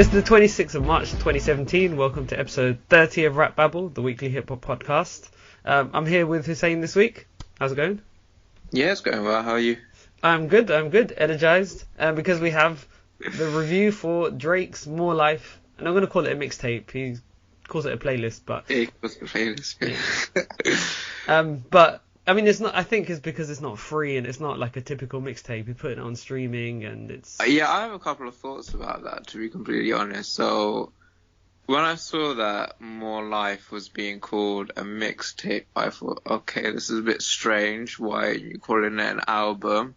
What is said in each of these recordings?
It's the 26th of March 2017. Welcome to episode 30 of RapBabble, the weekly hip-hop podcast. I'm here with Hussein this week. How's it going? Yeah, it's going well. How are you? I'm good, energized, because we have the review for Drake's More Life, and I'm going to call it a mixtape. He calls it a playlist, but... Yeah, he calls it a playlist. But, I mean, it's not. I think it's because it's not free, and it's not like a typical mixtape. He put it on streaming, and it's... Yeah, I have a couple of thoughts about that, to be completely honest. So, when I saw that More Life was being called a mixtape, I thought, okay, this is a bit strange. Why are you calling it an album?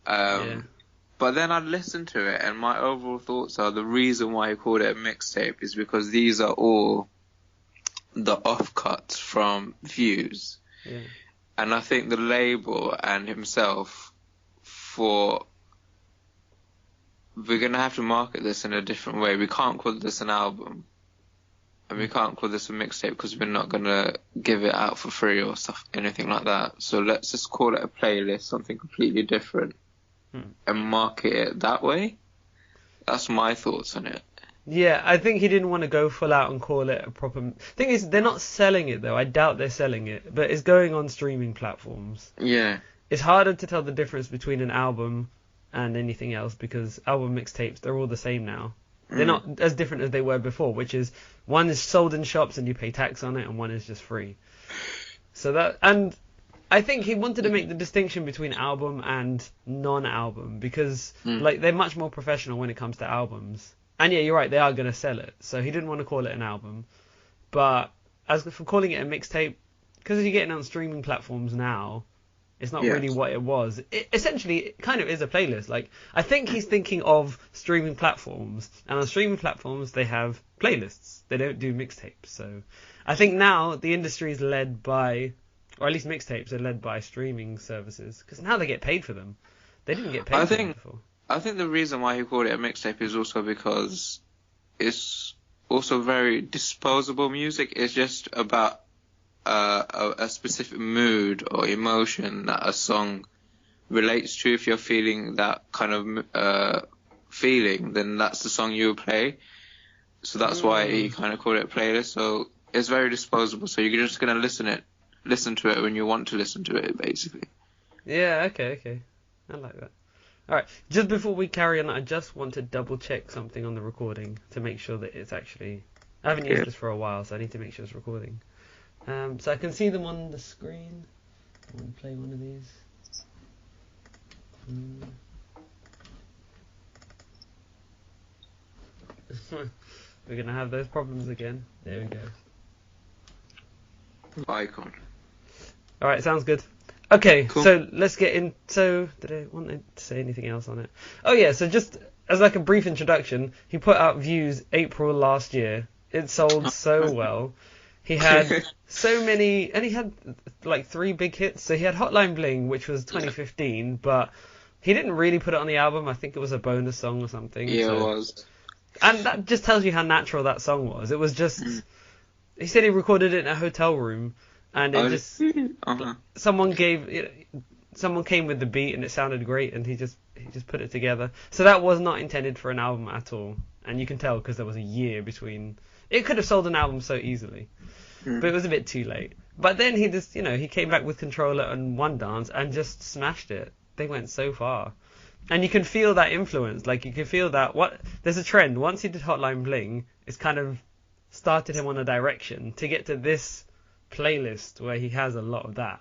But then I listened to it, and my overall thoughts are the reason why he called it a mixtape is because these are all the offcuts from Views. Yeah. And I think the label and himself we're going to have to market this in a different way. We can't call this an album. And we can't call this a mixtape because we're not going to give it out for free or stuff, anything like that. So let's just call it a playlist, something completely different, and market it that way. That's my thoughts on it. Yeah, I think he didn't want to go full out and call it a proper... Thing is, they're not selling it, though. I doubt they're selling it. But it's going on streaming platforms. Yeah. It's harder to tell the difference between an album and anything else because album mixtapes, they're all the same now. They're not as different as they were before, which is one is sold in shops and you pay tax on it, and one is just free. So that... And I think he wanted to make the distinction between album and non-album because like they're much more professional when it comes to albums. And yeah, you're right, they are going to sell it. So he didn't want to call it an album. But as for calling it a mixtape, because you're getting on streaming platforms now, it's not really what it was. Essentially, it kind of is a playlist. Like, I think he's thinking of streaming platforms. And on streaming platforms, they have playlists. They don't do mixtapes. So I think now the industry is led by, or at least mixtapes are led by streaming services. Because now they get paid for them. They didn't get paid for them before. I think the reason why he called it a mixtape is also because it's also very disposable music. It's just about a specific mood or emotion that a song relates to. If you're feeling that kind of feeling, then that's the song you will play. So that's why he kind of called it a playlist. So it's very disposable. So you're just going to listen to it when you want to listen to it, basically. Yeah, okay. I like that. Alright, just before we carry on, I just want to double check something on the recording to make sure that it's actually... I haven't used this for a while, so I need to make sure it's recording. So I can see them on the screen. I'm going to play one of these. We're going to have those problems again. There we go. Icon. Alright, sounds good. Okay, cool. So let's get in. So, did I want to say anything else on it? Oh yeah, so just as like a brief introduction, he put out Views April last year. It sold so well. He had so many, and he had like 3 big hits. So he had Hotline Bling, which was 2015, but he didn't really put it on the album. I think it was a bonus song or something. Yeah, it was. And that just tells you how natural that song was. It was just, he said he recorded it in a hotel room. And it just someone came with the beat and it sounded great, and he just put it together. So that was not intended for an album at all, and you can tell because there was a year between. It could have sold an album so easily, but it was a bit too late. But then he just he came back with Controller and One Dance and just smashed it. They went so far, and you can feel that influence. Like you can feel that there's a trend. Once he did Hotline Bling, it's kind of started him on a direction to get to this playlist where he has a lot of that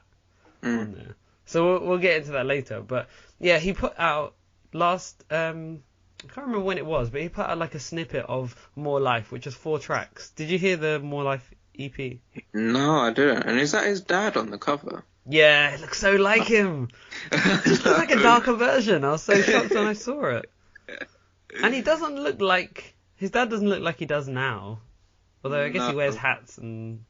on there. So we'll get into that later. But yeah, he put out last I can't remember when it was, but he put out like a snippet of More Life, which is 4 tracks. Did you hear the More Life EP? No, I didn't. And is that his dad on the cover? Yeah, it looks so like him. It just looks like a darker version. I was so shocked when I saw it. And he doesn't look like his dad doesn't look like he does now. Although I guess he wears hats and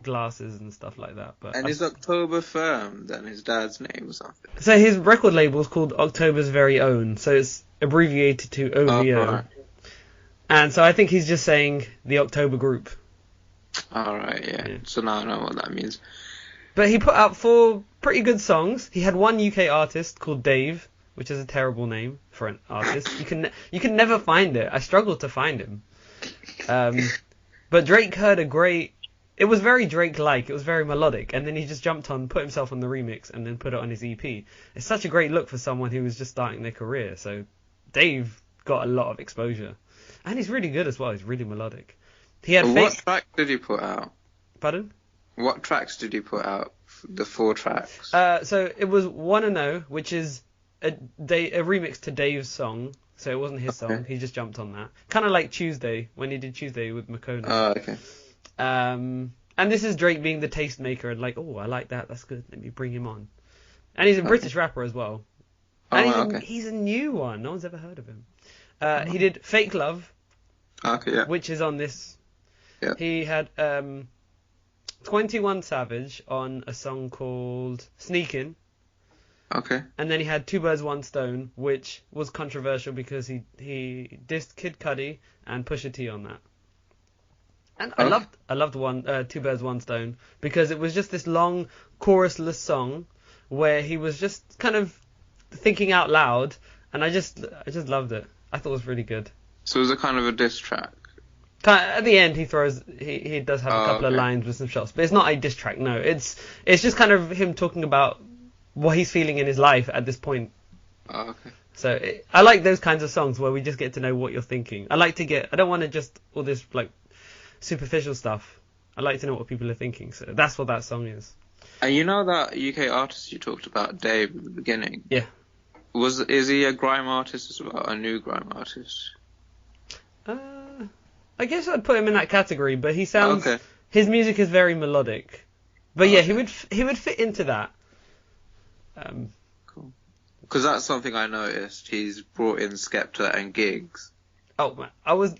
glasses and stuff like that. But is October Firm then his dad's name or something? So his record label is called October's Very Own, so it's abbreviated to OVO. Right. And so I think he's just saying the October Group. Alright, yeah. So now I know what that means. But he put out 4 pretty good songs. He had one UK artist called Dave, which is a terrible name for an artist. You can never find it. I struggled to find him. But Drake heard a great... It was very Drake-like. It was very melodic. And then he just jumped on, put himself on the remix, and then put it on his EP. It's such a great look for someone who was just starting their career. So Dave got a lot of exposure. And he's really good as well. He's really melodic. He had What track did he put out? Pardon? What tracks did he put out? The 4 tracks? So it was Wanna Know, which is a remix to Dave's song. So it wasn't his song. He just jumped on that. Kind of like Tuesday, when he did Tuesday with Makona. Oh, okay. And this is Drake being the tastemaker and like, oh, I like that. That's good. Let me bring him on. And he's a British rapper as well. And he's a new one. No one's ever heard of him. He did Fake Love, which is on this. Yeah. He had 21 Savage on a song called Sneakin'. Okay. And then he had Two Birds, One Stone, which was controversial because he dissed Kid Cudi and Pusha T on that. And I loved Two Birds, One Stone because it was just this long chorusless song where he was just kind of thinking out loud, and I just loved it. I thought it was really good. So it was a kind of a diss track. At the end, he does have a couple of lines with some shots, but it's not a diss track. No, it's just kind of him talking about what he's feeling in his life at this point. Oh, okay. So I like those kinds of songs where we just get to know what you're thinking. I don't want to just all this like superficial stuff. I like to know what people are thinking. So that's what that song is. And you know that UK artist you talked about, Dave, at the beginning? Yeah. Is he a grime artist as well? A new grime artist? I guess I'd put him in that category, but he sounds... Okay. His music is very melodic. But yeah, he would fit into that. Cool. Because that's something I noticed. He's brought in Skepta and Giggs. Oh, man. I was...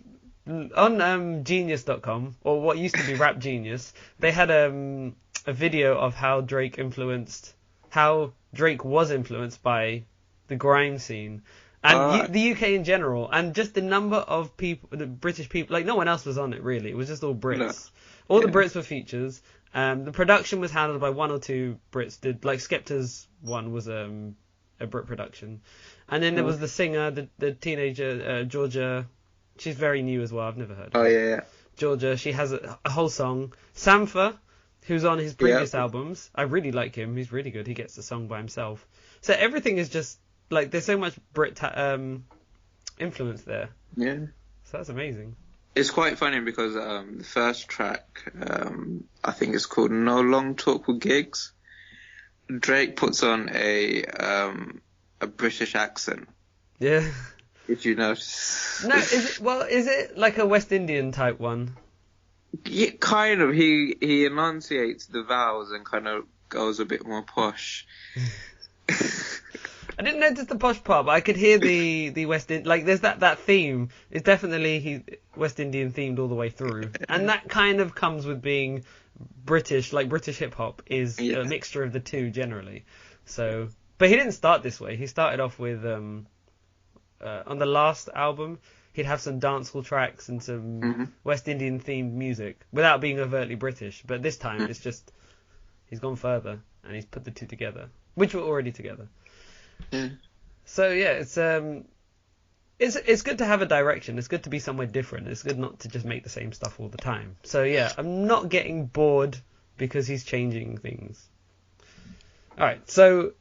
On Genius.com, or what used to be Rap Genius, they had a video of how Drake was influenced by the grime scene. And the UK in general, and just the number of people, the British people, like no one else was on it really. It was just all Brits. No. All the Brits were features. The production was handled by 1 or 2 Brits. Like Skepta's one was a Brit production, and then there was the singer, the teenager Georgia. She's very new as well. I've never heard of her. Oh yeah. Georgia. She has a whole song. Sampha, who's on his previous albums. I really like him. He's really good. He gets the song by himself. So everything is just. Like, there's so much Brit influence there. Yeah. So that's amazing. It's quite funny because the first track, I think it's called No Long Talk with Giggs. Drake puts on a British accent. Yeah. Did you notice? No, is it like a West Indian type one? Yeah, kind of. He enunciates the vowels and kind of goes a bit more posh. I didn't notice the posh part, but I could hear the West Indian, like there's that theme. It's definitely West Indian themed all the way through, and that kind of comes with being British. Like British hip hop is a mixture of the two generally. So, but he didn't start this way. He started off with on the last album, he'd have some dancehall tracks and some West Indian themed music without being overtly British. But this time it's just he's gone further and he's put the two together, which were already together. So yeah, it's good to have a direction. It's good to be somewhere different. It's good not to just make the same stuff all the time. So yeah, I'm not getting bored because he's changing things. All right, so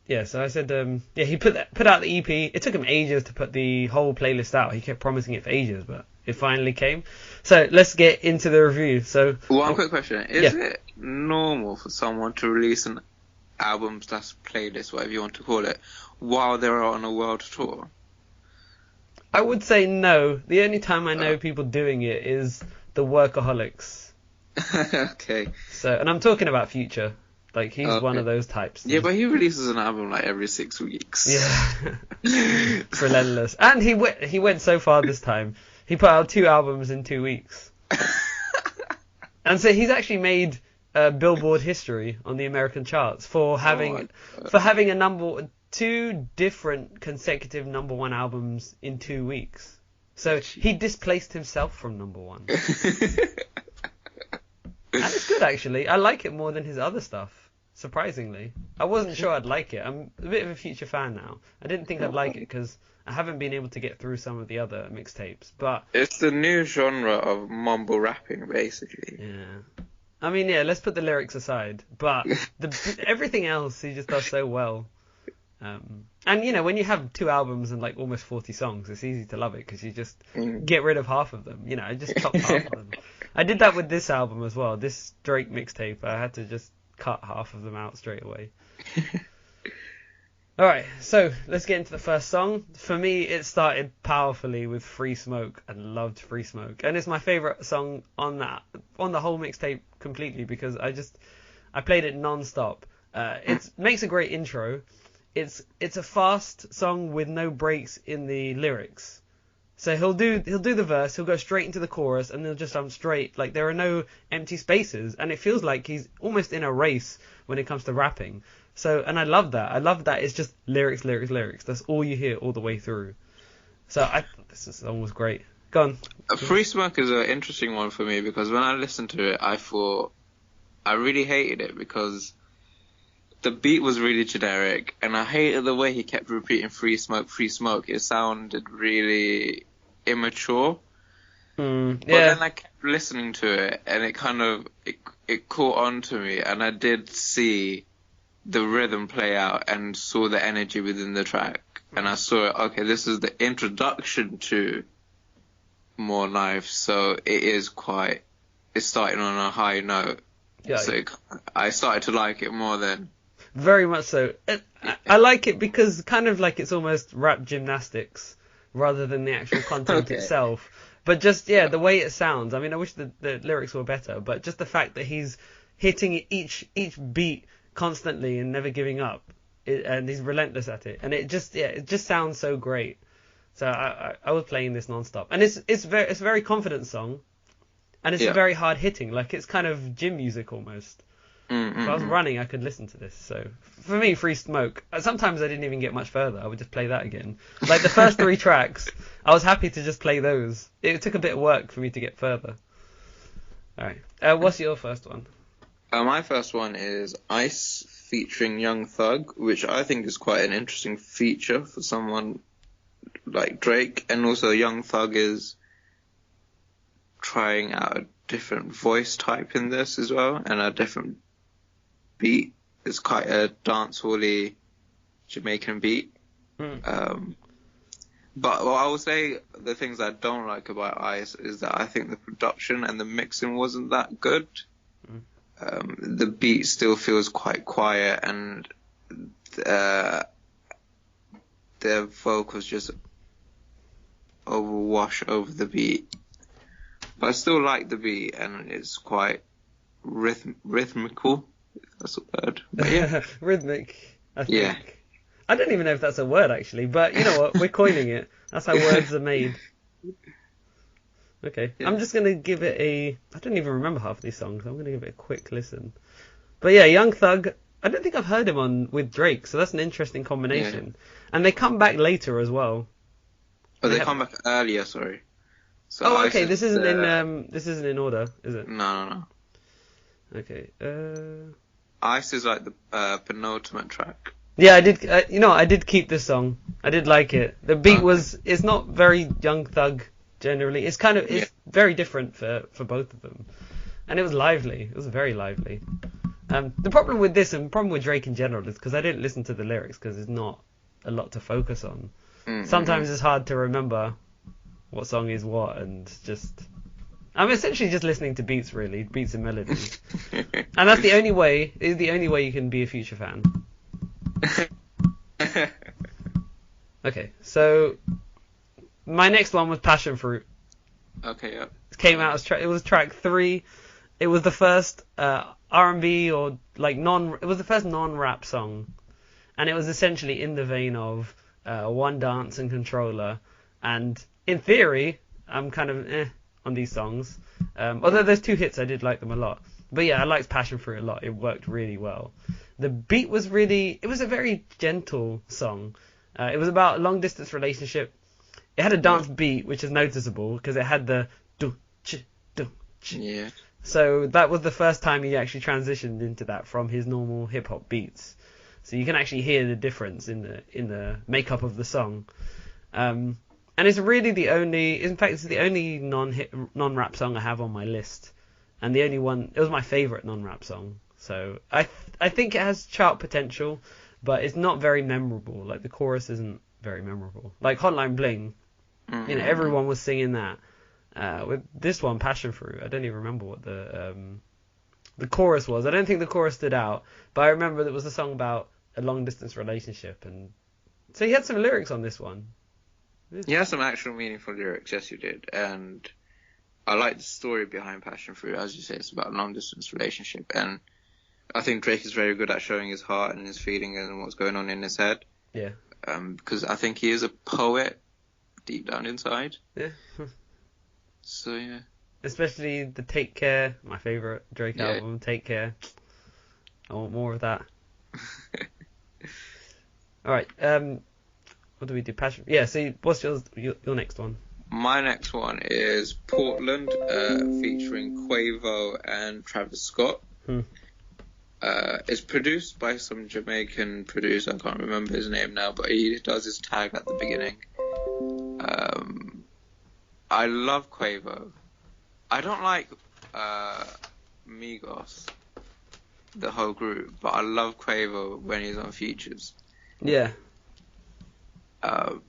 yeah, so I said he put out the EP. It took him ages to put the whole playlist out. He kept promising it for ages, but it finally came. So let's get into the review. So one quick question: Is it normal for someone to release an album slash playlist, whatever you want to call it, while they're on a world tour? I would say no. The only time I know people doing it is the workaholics. Okay. So, and I'm talking about Future. Like he's one of those types. Yeah, but he releases an album like every 6 weeks. Yeah. It's relentless. And he went so far this time. He put out 2 albums in 2 weeks. And so he's actually made Billboard history on the American charts for having a 2 different consecutive number 1 albums in 2 weeks. So he displaced himself from number 1. And it's good actually. I like it more than his other stuff. surprisingly. I wasn't sure I'd like it. I'm a bit of a Future fan now. I didn't think I'd like it because I haven't been able to get through some of the other mixtapes, but... It's the new genre of mumble rapping, basically. Yeah. I mean, yeah, let's put the lyrics aside, but everything else he just does so well. And, you know, when you have 2 albums and, like, almost 40 songs, it's easy to love it because you just get rid of half of them. You know, I just chopped half of them. I did that with this album as well. This Drake mixtape, I had to just cut half of them out straight away. Alright, so let's get into the first song. For me, it started powerfully with Free Smoke. I loved Free Smoke. And it's my favourite song on the whole mixtape completely because I played it non-stop. It makes a great intro. It's a fast song with no breaks in the lyrics. So he'll do the verse, he'll go straight into the chorus, and he'll just straight. Like, there are no empty spaces, and it feels like he's almost in a race when it comes to rapping. So, and I love that. I love that it's just lyrics, lyrics, lyrics. That's all you hear all the way through. So I thought this song was great. Go on. Free Smoke is an interesting one for me because when I listened to it, I thought I really hated it because the beat was really generic, and I hated the way he kept repeating Free Smoke, Free Smoke. It sounded really immature. Yeah. But then I kept listening to it, and it kind of it caught on to me, and I did see the rhythm play out and saw the energy within the track, and I saw it. Okay, this is the introduction to More Life, so it's starting on a high note. Yeah. So I started to like it more then. Very much so. I like it because kind of like it's almost rap gymnastics rather than the actual content itself. But just, the way it sounds. I mean, I wish the lyrics were better, but just the fact that he's hitting each beat constantly and never giving up, and he's relentless at it. And it just sounds so great. So I was playing this non-stop. And it's a very confident song, and it's very hard hitting. Like, it's kind of gym music almost. If I was running, I could listen to this. So for me, Free Smoke. Sometimes I didn't even get much further. I would just play that again. Like the first 3 tracks, I was happy to just play those. It took a bit of work for me to get further. All right. What's your first one? My first one is Ice featuring Young Thug, which I think is quite an interesting feature for someone like Drake. And also Young Thug is trying out a different voice type in this as well, and a different beat. It's quite a dancehall-y Jamaican beat. But what I will say, the things I don't like about Ice is that I think the production and the mixing wasn't that good. The beat still feels quite quiet, and their vocals just overwash over the beat. But I still like the beat, and it's quite rhythmical, if that's a word. But yeah. Rhythmic, I think. Yeah. I don't even know if that's a word, actually, but you know what? We're coining it. That's how words are made. Okay. Yeah. I'm just going to give it I don't even remember half of these songs. I'm going to give it a quick listen. But yeah, Young Thug, I don't think I've heard him with Drake, so that's an interesting combination. Yeah. And they come back later as well. Oh, they come back earlier, sorry. So okay. This isn't in order, is it? No. Okay. Ice is like the penultimate track. Yeah, I did. I did keep this song. I did like it. The beat it's not very Young Thug generally. It's very different for both of them, and it was lively. It was very lively. The problem with this and the problem with Drake in general is because I didn't listen to the lyrics because there's not a lot to focus on. Mm-hmm. Sometimes it's hard to remember what song is what, and I'm essentially just listening to beats and melodies, and that's the only way you can be a Future fan. Okay, so my next one was Passion Fruit. Okay, yeah. It came out as it was track 3. It was the first R&B or like it was the first non-rap song, and it was essentially in the vein of One Dance and Controller, and in theory, I'm kind of on these songs. Although there's 2 hits, I did like them a lot. But yeah, I liked Passion Fruit a lot. It worked really well. The beat was it was a very gentle song. It was about a long distance relationship. It had a dance beat, which is noticeable because it had the do ch do ch. Yeah. So that was the first time he actually transitioned into that from his normal hip hop beats. So you can actually hear the difference in the makeup of the song. And it's really the only, in fact, it's the only non-rap song I have on my list, and the only one. It was my favorite non-rap song. So I think it has chart potential, but it's not very memorable. Like the chorus isn't very memorable. Like Hotline Bling, everyone was singing that. With this one, Passion Fruit, I don't even remember what the chorus was. I don't think the chorus stood out, but I remember it was a song about a long distance relationship, and so he had some lyrics on this one. He has some actual meaningful lyrics, yes, you did, and I like the story behind Passion Fruit. As you say, it's about a long distance relationship, and I think Drake is very good at showing his heart and his feelings and what's going on in his head. Yeah. Because I think he is a poet deep down inside. Yeah. So yeah. Especially the Take Care, my favourite Drake album, Take Care. I want more of that. Alright, what do we do? Passion. Yeah, so what's your next one? My next one is Portland, featuring Quavo and Travis Scott. It's produced by some Jamaican producer, I can't remember his name now, but he does his tag at the beginning. I love Quavo. I don't like Migos, the whole group, but I love Quavo when he's on features. Yeah. And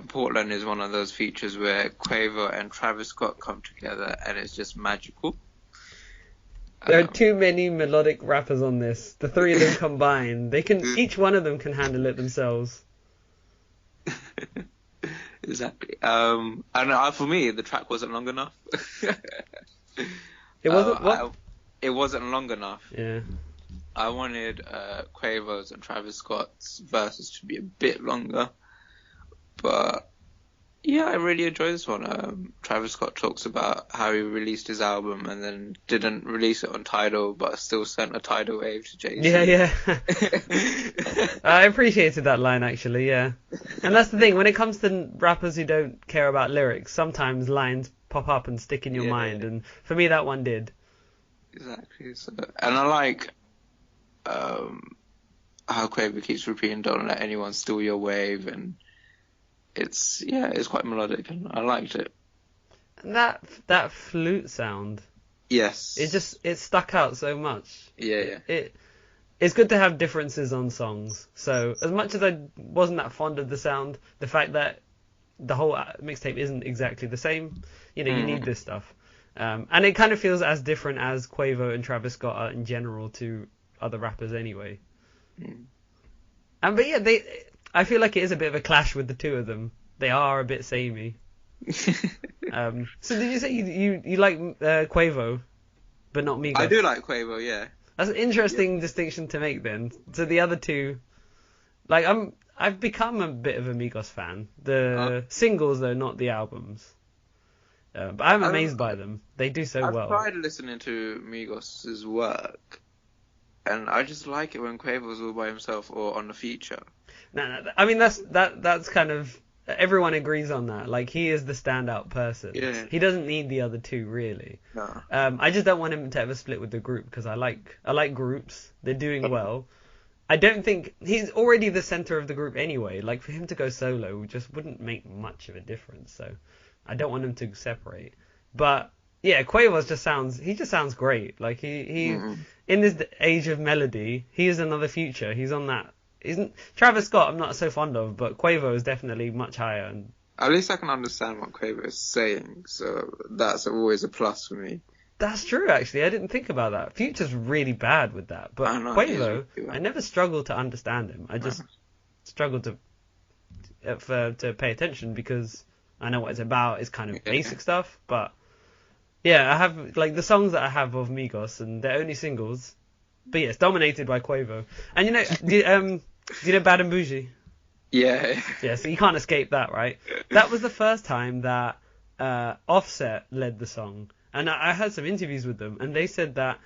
Portland is one of those features where Quavo and Travis Scott come together and it's just magical. There are too many melodic rappers on this. The three of them combined, each one of them can handle it themselves. Exactly. And for me, the track wasn't long enough. It wasn't what? It wasn't long enough. Yeah. I wanted Quavo's and Travis Scott's verses to be a bit longer. But yeah, I really enjoy this one. Travis Scott talks about how he released his album and then didn't release it on Tidal, but still sent a tidal wave to Jay-Z. Yeah. I appreciated that line, actually, yeah. And that's the thing, when it comes to rappers who don't care about lyrics, sometimes lines pop up and stick in your mind, and for me that one did. Exactly. So, and I like how Quavo keeps repeating, "Don't let anyone steal your wave," and it's quite melodic, and I liked it. And that flute sound. Yes. It stuck out so much. Yeah. It's good to have differences on songs. So as much as I wasn't that fond of the sound, the fact that the whole mixtape isn't exactly the same, you need this stuff. And it kind of feels as different as Quavo and Travis Scott are in general to other rappers anyway. But yeah, I feel like it is a bit of a clash with the two of them. They are a bit samey. So did you say you like Quavo, but not Migos? I do like Quavo, yeah. That's an interesting distinction to make then. So the other two, like I've become a bit of a Migos fan. The singles though, not the albums. But I'm amazed by them. They do so well. I've tried listening to Migos' work, and I just like it when Quavo's all by himself or on a feature. No. I mean that's kind of, everyone agrees on that. Like, he is the standout person. Yeah. He doesn't need the other two really. No. I just don't want him to ever split with the group because I like groups. They're doing well. I don't think he's already the center of the group anyway. Like, for him to go solo just wouldn't make much of a difference. So I don't want him to separate. But yeah, Quavo just sounds great. Like he in this age of melody, he is another Future. He's on that. Isn't Travis Scott? I'm not so fond of, but Quavo is definitely much higher. And at least I can understand what Quavo is saying, so that's always a plus for me. That's true, actually. I didn't think about that. Future's really bad with that, but Quavo, really, I never struggled to understand him. I just struggled to pay attention because I know what it's about. It's kind of basic stuff, but yeah, I have like the songs that I have of Migos, and they're only singles. But yeah, it's dominated by Quavo. And you know, do you know Bad and Bougie? Yeah. Yeah, so you can't escape that, right? That was the first time that Offset led the song. And I had some interviews with them, and they said that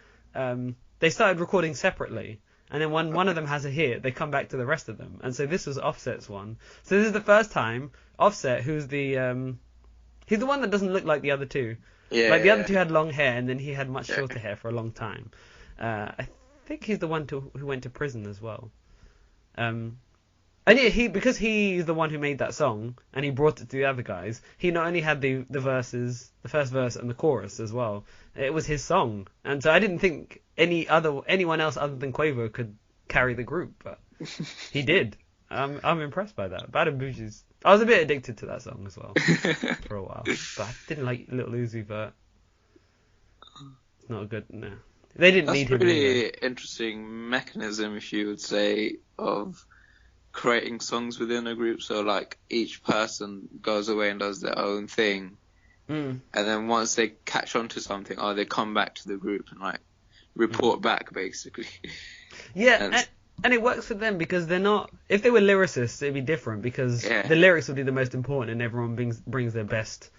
they started recording separately. And then when one of them has a hit, they come back to the rest of them. And so this was Offset's one. So this is the first time Offset, who's he's the one that doesn't look like the other two. Yeah. Like the other two had long hair, and then he had much shorter hair for a long time. I think he's the one who went to prison as well. And yeah, because he's the one who made that song, and he brought it to the other guys. He not only had the verses, the first verse and the chorus as well. It was his song, and so I didn't think anyone else other than Quavo could carry the group, but he did. I'm impressed by that. Bad and Bougie's. I was a bit addicted to that song as well for a while, but I didn't like Lil Uzi Vert. It's not a good. No, they didn't need him. That's a really anyway. interesting mechanism, if you would say, of creating songs within a group. So like each person goes away and does their own thing, and then once they catch on to something, they come back to the group and like report back, basically. Yeah, and it works for them because they're not. If they were lyricists, it'd be different because the lyrics would be the most important, and everyone brings their best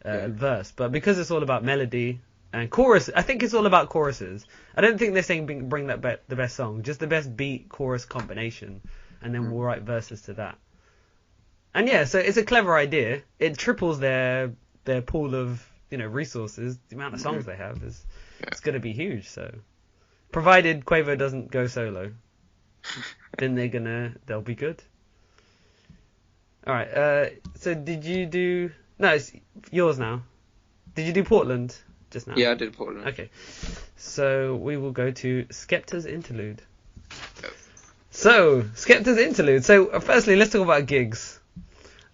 verse. But because it's all about melody and chorus, I think it's all about choruses. I don't think they're saying bring the best song, just the best beat chorus combination. And then we'll write verses to that. And yeah, so it's a clever idea. It triples their pool of resources. The amount of songs they have it's going to be huge. So, provided Quavo doesn't go solo, then they'll be good. All right. So did you do? No, it's yours now. Did you do Portland just now? Yeah, I did Portland. Okay. So we will go to Skepta's interlude. So, Skepta's interlude. So, firstly, let's talk about Giggs.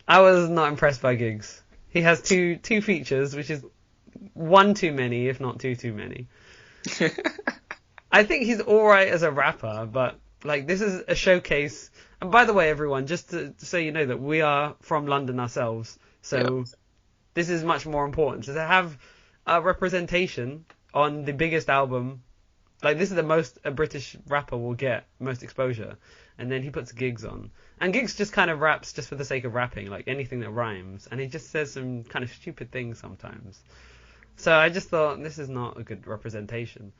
I was not impressed by Giggs. He has two features, which is one too many, if not two too many. I think he's alright as a rapper, but, like, this is a showcase. And by the way, everyone, just so you know that we are from London ourselves, so this is much more important. So to have a representation on the biggest album. Like, this is the most a British rapper will get, most exposure. And then he puts Giggs on. And Giggs just kind of raps just for the sake of rapping, like anything that rhymes. And he just says some kind of stupid things sometimes. So I just thought, this is not a good representation.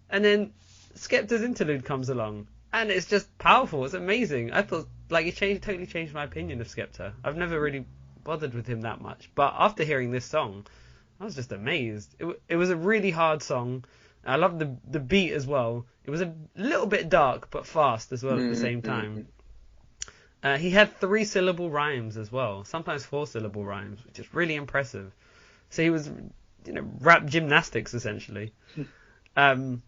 And then Skepta's interlude comes along. And it's just powerful. It's amazing. I thought, like, it totally changed my opinion of Skepta. I've never really bothered with him that much. But after hearing this song, I was just amazed. It was a really hard song. I love the beat as well. It was a little bit dark, but fast as well at the same time. He had 3-syllable rhymes as well, sometimes 4-syllable rhymes, which is really impressive. So he was, rap gymnastics essentially. And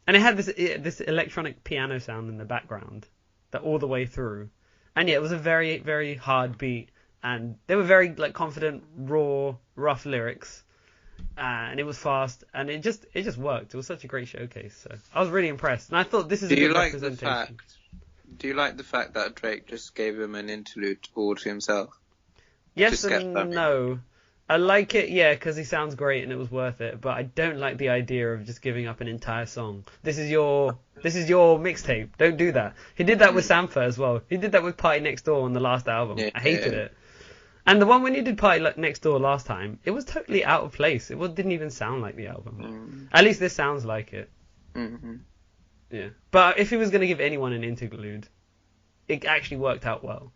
it had this electronic piano sound in the background, that all the way through. And yeah, it was a very, very hard beat, and they were very like confident, raw, rough lyrics. And it was fast, and it just worked. It was such a great showcase. So I was really impressed, and I thought this is a good representation. Do you like the fact that Drake just gave him an interlude all to himself? Yes and no. I like it, yeah, because he sounds great and it was worth it. But I don't like the idea of just giving up an entire song. This is your mixtape. Don't do that. He did that with Sampha as well. He did that with Party Next Door on the last album. I hated it. And the one when you did Party Next Door last time, it was totally out of place. It didn't even sound like the album. At least this sounds like it. Yeah. But if he was going to give anyone an interlude, it actually worked out well.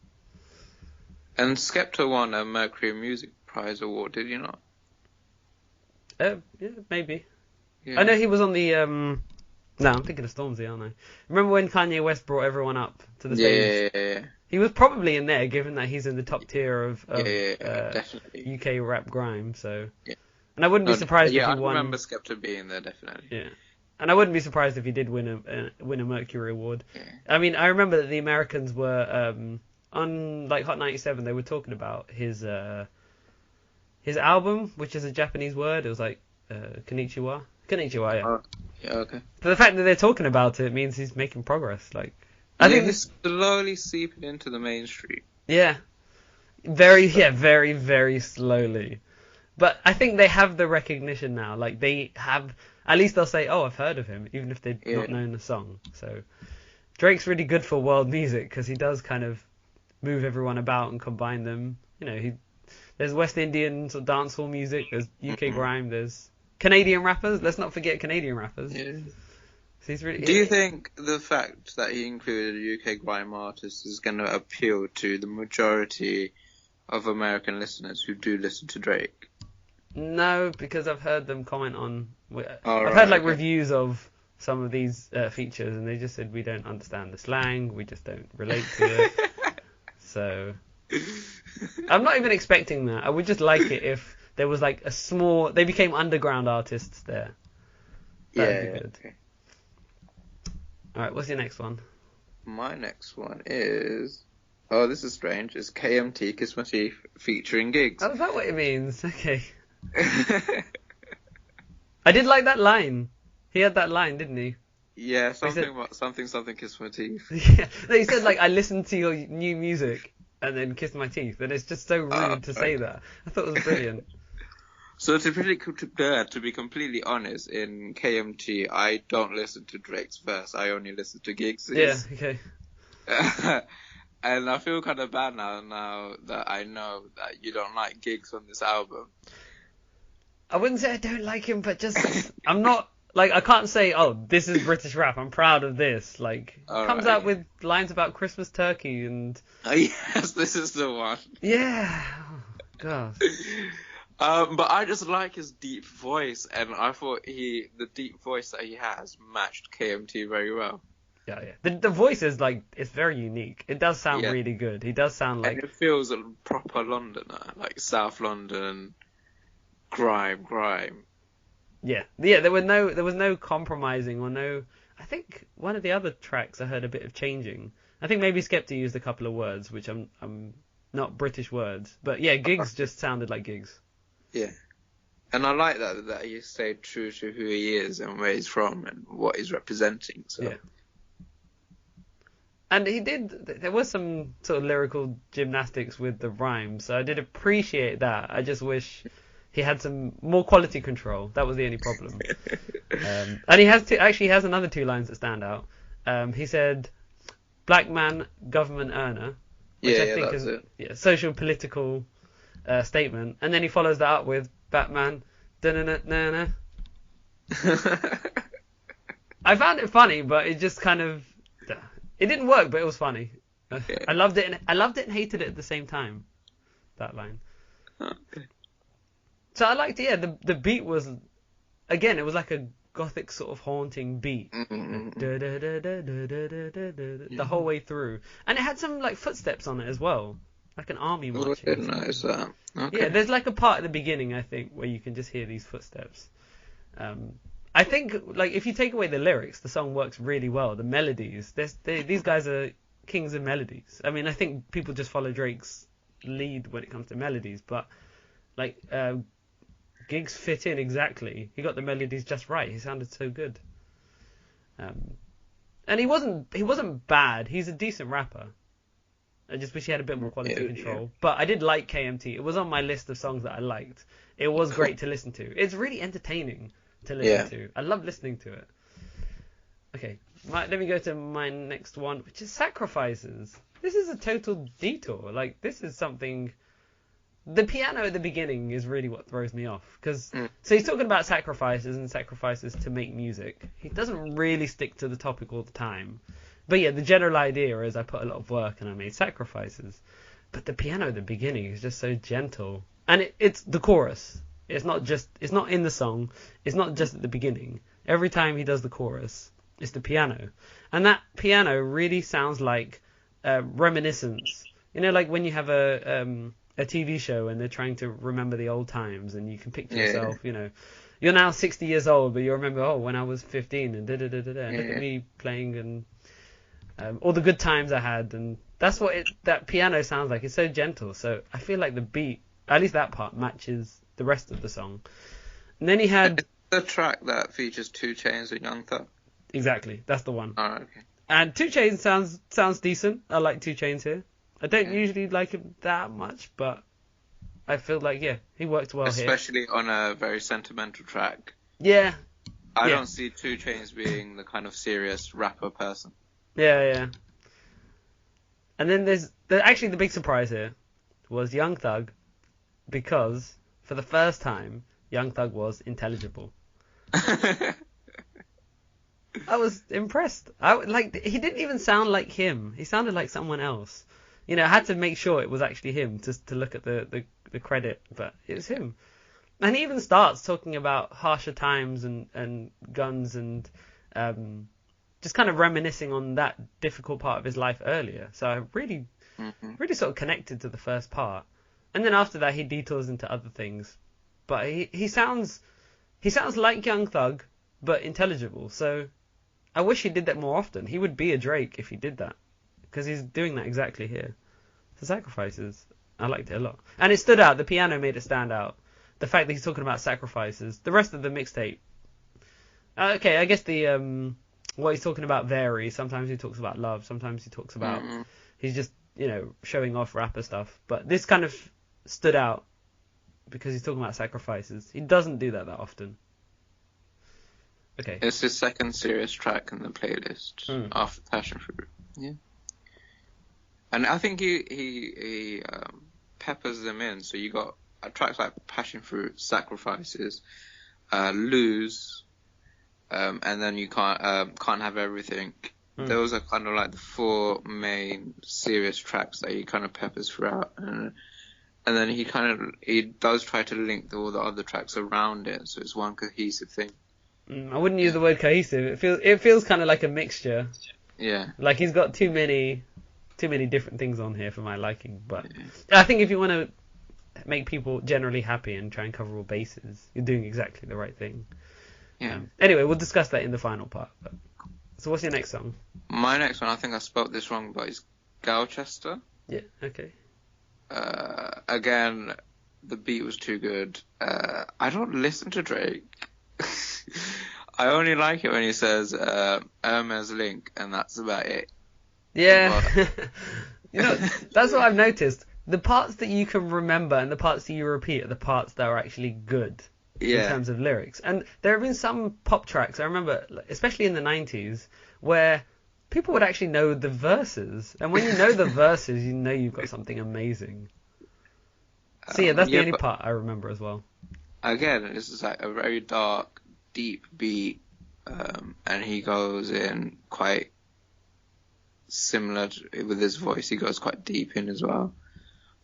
And Skepta won a Mercury Music Prize award, did you not? Yeah, maybe. Yeah. I know he was on the... No, I'm thinking of Stormzy, aren't I? Remember when Kanye West brought everyone up to the stage? Yeah. He was probably in there, given that he's in the top tier of definitely. UK rap grime. So, and I wouldn't be surprised if he won. I remember Skepta being there, definitely. Yeah, and I wouldn't be surprised if he did win a Mercury Award. Yeah. I mean, I remember that the Americans were on like Hot 97. They were talking about his album, which is a Japanese word. It was like Konnichiwa. Konnichiwa, yeah. Yeah, okay. So the fact that they're talking about it means he's making progress. Like. I think it's slowly seeping into the mainstream. Yeah. Very, very slowly. But I think they have the recognition now. Like, they have... At least they'll say, oh, I've heard of him, even if they've not known the song. So, Drake's really good for world music, because he does kind of move everyone about and combine them. There's West Indian sort of dancehall music, there's UK grime, there's Canadian rappers. Let's not forget Canadian rappers. Yeah. So he's really, do you think the fact that he included a UK grime artist is going to appeal to the majority of American listeners who do listen to Drake? No, because I've heard them comment on. Oh, I've heard right, okay. reviews of some of these features, and they just said we don't understand the slang, we just don't relate to it. So I'm not even expecting that. I would just like it if there was like a small. They became underground artists there. That'd be good. Okay. All right, what's your next one? My next one is. Oh, this is strange. It's KMT Kiss My Teeth featuring Gigs. Oh, is that what it means? Okay. I did like that line. He had that line, didn't he? Yeah, about something Kiss My Teeth. Yeah, he said I listened to your new music and then kissed my teeth, and it's just so rude to say that. I thought it was brilliant. So to be completely honest, in KMT, I don't listen to Drake's verse. I only listen to Giggs'. Yeah, okay. And I feel kind of bad now that I know that you don't like Giggs on this album. I wouldn't say I don't like him, but just I'm not I can't say, oh, this is British rap, I'm proud of this. Comes out with lines about Christmas turkey and. Oh, yes, this is the one. Yeah. Oh, God. But I just like his deep voice, and I thought the deep voice that he has matched KMT very well. Yeah. The voice is it's very unique. It does sound really good. He does sound like. And it feels a proper Londoner, like South London, grime. Yeah. There was no compromising or no. I think one of the other tracks I heard a bit of changing. I think maybe Skepta used a couple of words, which I'm not British words, but yeah, Giggs just sounded like Giggs. Yeah. And I like that he stayed true to who he is and where he's from and what he's representing. So. Yeah. And there was some sort of lyrical gymnastics with the rhymes, so I did appreciate that. I just wish he had some more quality control. That was the only problem. And he has another two lines that stand out. He said, "Black man, government earner," which I think is a social political statement, and then he follows that up with "Batman, da-na-na-na-na." I found it funny, but it just kind of it didn't work, but it was funny. I loved it and hated it at the same time. That line. Okay. So I liked the beat was again it was like a gothic sort of haunting beat the whole way through, and it had some footsteps on it as well, like an army marching. I didn't notice that. Okay. Yeah, there's a part at the beginning I think where you can just hear these footsteps. I think if you take away the lyrics, the song works really well. The melodies, these guys are kings of melodies. I mean, I think people just follow Drake's lead when it comes to melodies, but Giggs fit in exactly. He got the melodies just right. He sounded so good. And he wasn't bad. He's a decent rapper. I just wish he had a bit more quality control. Yeah. But I did like KMT. It was on my list of songs that I liked. It was great to listen to. It's really entertaining to listen to. I love listening to it. Okay, let me go to my next one, which is Sacrifices. This is a total detour. This is something. The piano at the beginning is really what throws me off. So he's talking about sacrifices and sacrifices to make music. He doesn't really stick to the topic all the time. But yeah, the general idea is I put a lot of work and I made sacrifices. But the piano at the beginning is just so gentle. And it's the chorus. It's not in the song. It's not just at the beginning. Every time he does the chorus, it's the piano. And that piano really sounds like reminiscence. You know, like when you have a TV show and they're trying to remember the old times and you can picture yourself, you know, you're now 60 years old, but you remember, when I was 15 and da-da-da-da-da, and look at me playing and all the good times I had. And that's what that piano sounds like. It's so gentle. So I feel like the beat, at least that part, matches the rest of the song. And then he had the track that features 2 Chainz and Young Thug. Exactly, that's the one. Oh, okay. And 2 Chainz sounds decent. I like 2 Chainz here. I don't usually like him that much, but I feel like he worked well here. Especially on a very sentimental track. Yeah. I don't see 2 Chainz being the kind of serious rapper person. Yeah. And then there's actually the big surprise here was Young Thug, because for the first time Young Thug was intelligible. I was impressed. He didn't even sound like him. He sounded like someone else. You know, I had to make sure it was actually him just to look at the credit, but it was him. And he even starts talking about harsher times and guns and just kind of reminiscing on that difficult part of his life earlier. So I really sort of connected to the first part. And then after that, he detours into other things. But he sounds like Young Thug, but intelligible. So I wish he did that more often. He would be a Drake if he did that, because he's doing that exactly here. The Sacrifices, I liked it a lot, and it stood out. The piano made it stand out. The fact that he's talking about sacrifices. The rest of the mixtape, okay, I guess the what he's talking about varies. Sometimes he talks about love. Sometimes he talks about he's just showing off rapper stuff. But this kind of stood out because he's talking about sacrifices. He doesn't do that often. Okay. It's his second serious track in the playlist after Passion Fruit. Yeah. And I think he peppers them in. So you got tracks like Passion Fruit, Sacrifices, Lose, and then you Can't Have Everything. Those are kind of like the four main serious tracks that he kind of peppers throughout. And then he does try to link all the other tracks around it, so it's one cohesive thing. I wouldn't use the word cohesive. It feels kind of like a mixture. Yeah. Like he's got too many different things on here for my liking. But I think if you want to make people generally happy and try and cover all bases, you're doing exactly the right thing. Yeah. Anyway, we'll discuss that in the final part. So what's your next song? My next one, I think I spelled this wrong, but it's Galchester. Yeah. Okay. Again, the beat was too good. I don't listen to Drake. I only like it when he says Hermes Link, and that's about it. Yeah. That's what I've noticed. The parts that you can remember and the parts that you repeat are the parts that are actually good in terms of lyrics. And there have been some pop tracks, I remember, especially in the 90s, where people would actually know the verses. And when you know the verses, you know you've got something amazing. So yeah, that's the only part I remember as well. Again, this is like a very dark, deep beat, and he goes in quite similar with his voice. He goes quite deep in as well.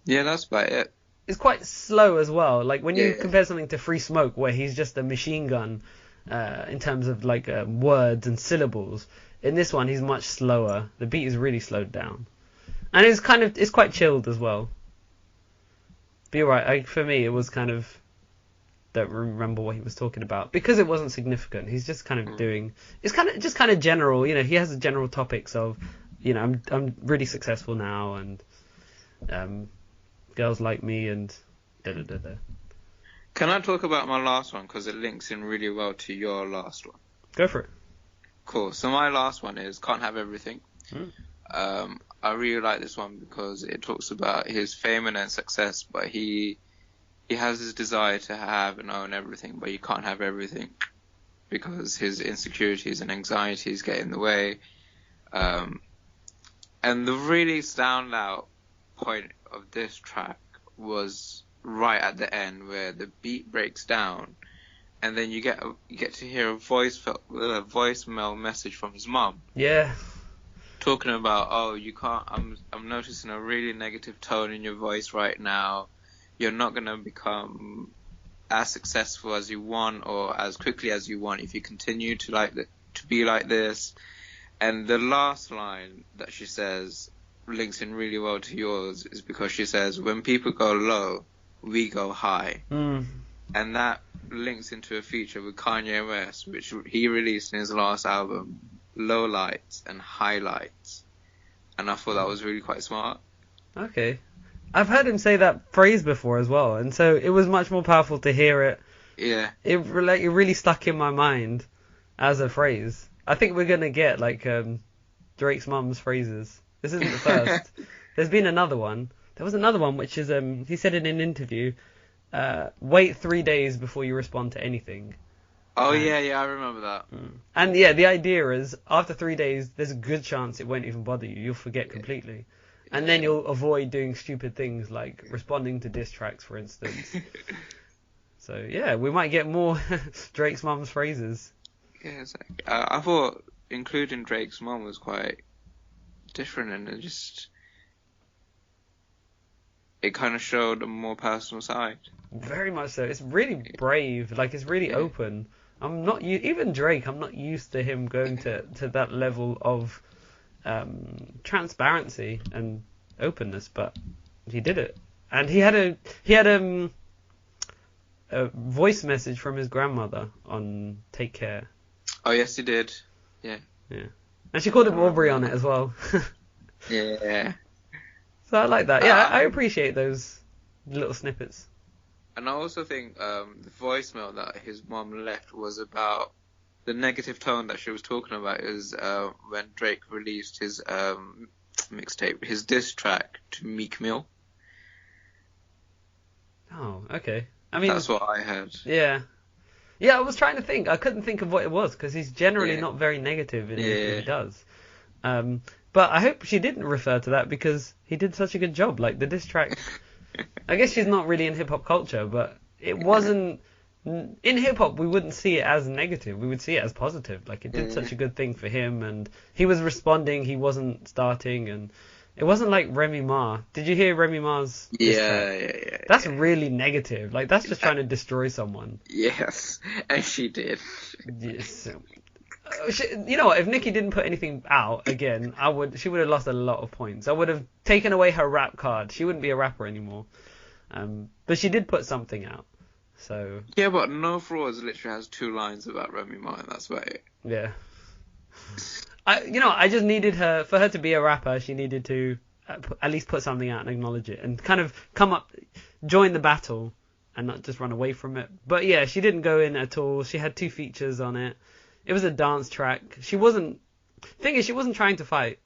Yeah, that's about it. It's quite slow as well. Like when you compare something to Free Smoke, where he's just a machine gun in terms of like words and syllables. In this one, he's much slower. The beat is really slowed down, and it's quite chilled as well. But you're right. For me, it was kind of don't remember what he was talking about because it wasn't significant. He's just kind of doing. It's kind of general. He has the general topics of, I'm really successful now and girls like me and da da da da. Can I talk about my last one because it links in really well to your last one? Go for it. Cool. So my last one is Can't Have Everything. I really like this one because it talks about his fame and success, but he has this desire to have and own everything, but you can't have everything because his insecurities and anxieties get in the way. And the really standout point of this track was right at the end where the beat breaks down, and then you get to hear a voicemail message from his mum. Yeah. Talking about, you can't. I'm noticing a really negative tone in your voice right now. You're not gonna become as successful as you want or as quickly as you want if you continue to be like this. And the last line that she says links in really well to yours is because she says, when people go low, we go high. And that links into a feature with Kanye West, which he released in his last album, Low Lights and Highlights. And I thought that was really quite smart. Okay. I've heard him say that phrase before as well, and so it was much more powerful to hear it. Yeah. It really stuck in my mind as a phrase. I think we're gonna get Drake's mum's phrases. This isn't the first. There's been another one. There was another one which is he said in an interview, wait 3 days before you respond to anything. Oh yeah, I remember that. And yeah, the idea is after 3 days, there's a good chance it won't even bother you. You'll forget completely. And then you'll avoid doing stupid things like responding to diss tracks, for instance. So yeah, we might get more Drake's mum's phrases. Yeah, exactly. I thought including Drake's mum was quite different, and it kind of showed a more personal side. Very much so. It's really brave. Like, it's really open. Even Drake, I'm not used to him going to that level of transparency and openness, but he did it. And he had a voice message from his grandmother on Take Care. Oh, yes, he did. Yeah. Yeah. And she called him Aubrey on it as well. Yeah. So I like that. Yeah, I appreciate those little snippets. And I also think the voicemail that his mom left was about the negative tone that she was talking about is when Drake released his mixtape, his diss track to Meek Mill. Oh, okay. I mean, that's what I heard. Yeah. Yeah, I was trying to think. I couldn't think of what it was because he's generally not very negative in anything he does. But I hope she didn't refer to that because he did such a good job. Like, the diss track... I guess she's not really in hip-hop culture, but it wasn't... In hip-hop, we wouldn't see it as negative. We would see it as positive. Like, it did such a good thing for him, and he was responding, he wasn't starting, and it wasn't like Remy Ma. Did you hear Remy Ma's diss track? Yeah. That's really negative. Like, that's just trying to destroy someone. Yes, and she did. Yes. You know what? If Nicki didn't put anything out again, she would have lost a lot of points. I would have taken away her rap card. She wouldn't be a rapper anymore. But she did put something out. So yeah, but No Frauds literally has 2 lines about Remy Ma, and that's about it. Yeah. I just needed her for her to be a rapper. She needed to at least put something out and acknowledge it, and kind of join the battle, and not just run away from it. But yeah, she didn't go in at all. She had 2 features on it. It was a dance track. She wasn't trying to fight.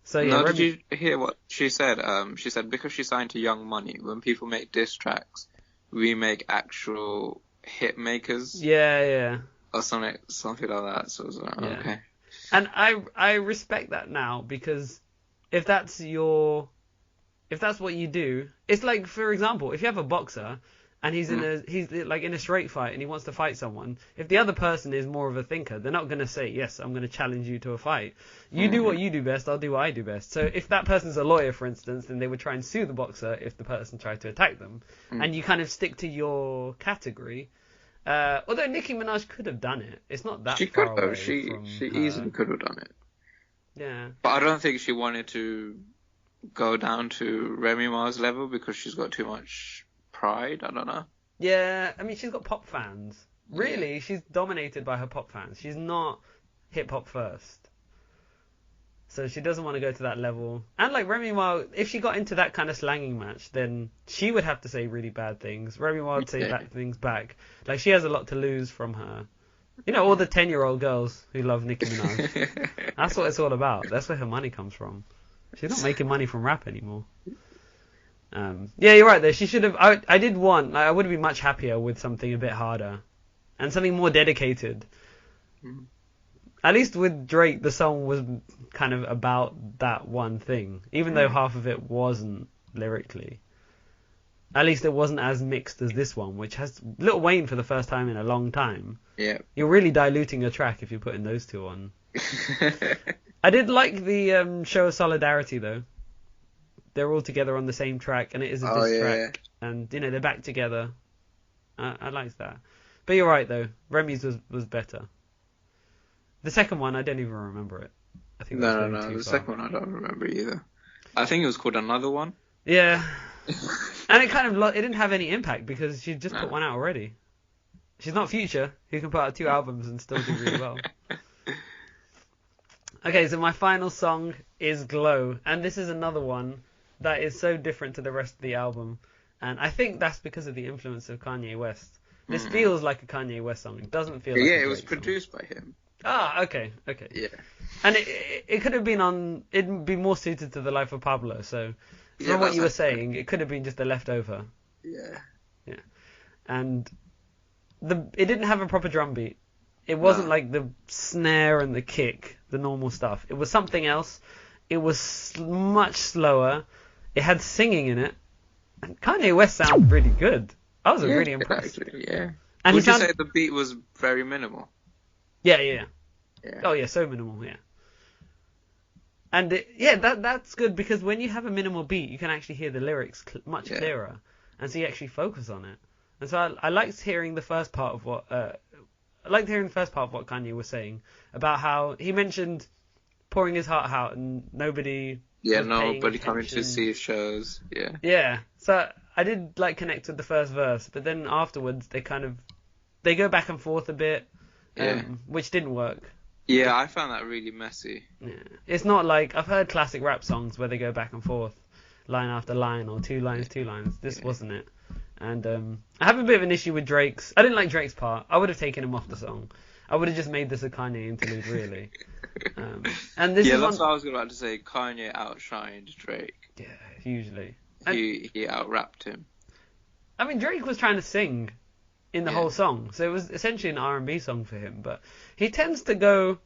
So yeah. No, did you hear what she said? She said because she signed to Young Money, when people make diss tracks, we make actual hit makers. Yeah. Or something like that. So I was like, okay. And I respect that now, because if that's what you do, it's like, for example, if you have a boxer and he's in a straight fight and he wants to fight someone, if the other person is more of a thinker, they're not going to say, yes, I'm going to challenge you to a fight. You do what you do best, I'll do what I do best. So if that person's a lawyer, for instance, then they would try and sue the boxer if the person tried to attack them. And you kind of stick to your category. Although Nicki Minaj could have done it. It's not that far away. She easily could have done it. Yeah. But I don't think she wanted to go down to Remy Ma's level because she's got too much pride. I don't know. Yeah, I mean, she's got pop fans. Really, she's dominated by her pop fans. She's not hip-hop first. So she doesn't want to go to that level. And like Remy Ma, if she got into that kind of slanging match, then she would have to say really bad things. Remy Ma would say bad things back. Like, she has a lot to lose from her. You know, all the 10-year-old girls who love Nicki Minaj. That's what it's all about. That's where her money comes from. She's not making money from rap anymore. Yeah, you're right though. She should have. I did want. I would have been much happier with something a bit harder, and something more dedicated. At least with Drake, the song was kind of about that one thing, even though half of it wasn't lyrically. At least it wasn't as mixed as this one, which has Lil Wayne for the first time in a long time. Yeah. You're really diluting your track if you're putting those 2 on. I did like the show of solidarity though. They're all together on the same track, and it is a diss track, and they're back together. I liked that. But you're right though, Remy's was better. The second one, I don't even remember it. I think no. The second one I don't remember either. I think it was called Another One. Yeah, and it kind of it didn't have any impact because she just put one out already. She's not Future, who can put out 2 albums and still do really well. Okay, so my final song is Glow, and this is another one that is so different to the rest of the album, and I think that's because of the influence of Kanye West. This feels like a Kanye West song. It doesn't feel like a Drake it was song. produced by him. Ah, okay. Yeah. And it could have been it'd be more suited to the life of Pablo, so from what you were saying, it could have been just a leftover. Yeah. Yeah. And it didn't have a proper drum beat. It wasn't like the snare and the kick, the normal stuff. It was something else. It was much slower. It had singing in it. And Kanye West sounded really good. I was really impressed. Actually, yeah. And would you say the beat was very minimal? Yeah. Oh yeah, so minimal, yeah. And that's good because when you have a minimal beat, you can actually hear the lyrics much clearer, and so you actually focus on it. And so I liked hearing the first part of what Kanye was saying about how he mentioned pouring his heart out and nobody. Yeah, nobody coming to see his shows. Yeah. Yeah. So I did like connect with the first verse, but then afterwards they go back and forth a bit, which didn't work. Yeah, I found that really messy. Yeah. It's not like I've heard classic rap songs where they go back and forth, line after line, or two lines. This wasn't it. And I have a bit of an issue with Drake's. I didn't like Drake's part. I would have taken him off the song. I would have just made this a Kanye interlude, really. And this that's what I was about to say. Kanye outshined Drake. Yeah, hugely. He out-rapped him. I mean, Drake was trying to sing in the whole song, so it was essentially an R&B song for him. But he tends to go,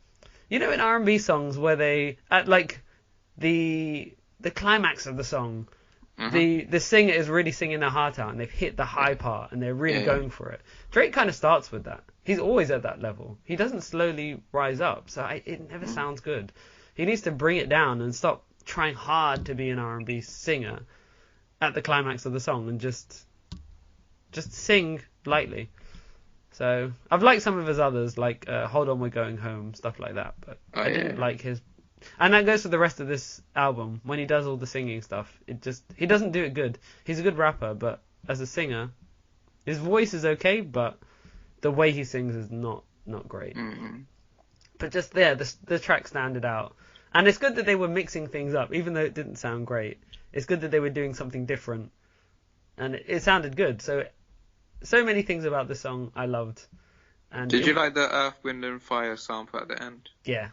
in R&B songs where they at like the climax of the song, the singer is really singing their heart out, and they've hit the high part, and they're really going for it. Drake kind of starts with that. He's always at that level. He doesn't slowly rise up, so it never sounds good. He needs to bring it down and stop trying hard to be an R&B singer at the climax of the song and just sing lightly. So I've liked some of his others, like Hold On We're Going Home, stuff like that, but I didn't like his. And that goes for the rest of this album. When he does all the singing stuff, he doesn't do it good. He's a good rapper, but as a singer, his voice is okay, but the way he sings is not great. Mm-hmm. But just the track standed out. And it's good that they were mixing things up, even though it didn't sound great. It's good that they were doing something different. And it sounded good. So many things about the song I loved. And Did you like the Earth, Wind and Fire sample at the end? Yeah.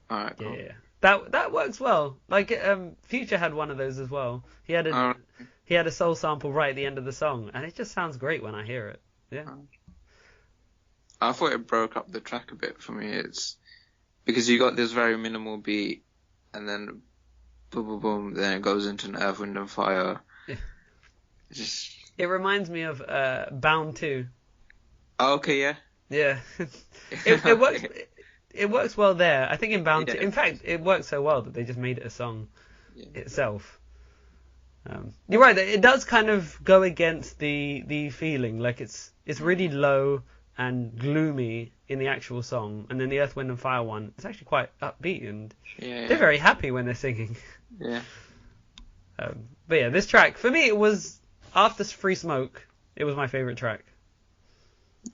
Alright, cool. Yeah. That works well. Like Future had one of those as well. He had a soul sample right at the end of the song, and it just sounds great when I hear it. Yeah. I thought it broke up the track a bit for me. It's because you got this very minimal beat, and then boom, boom, boom, then it goes into an Earth, Wind and Fire. Yeah. It reminds me of Bound 2. Oh, okay, yeah. Yeah. It works. It works well there. I think in Bound 2. In fact, it works so well that they just made it a song itself. You're right. It does kind of go against the feeling. Like it's really low and gloomy in the actual song, and then the Earth, Wind and Fire one, it's actually quite upbeat, and they're very happy when they're singing. Yeah. But yeah, this track for me, it was after Free Smoke. It was my favorite track.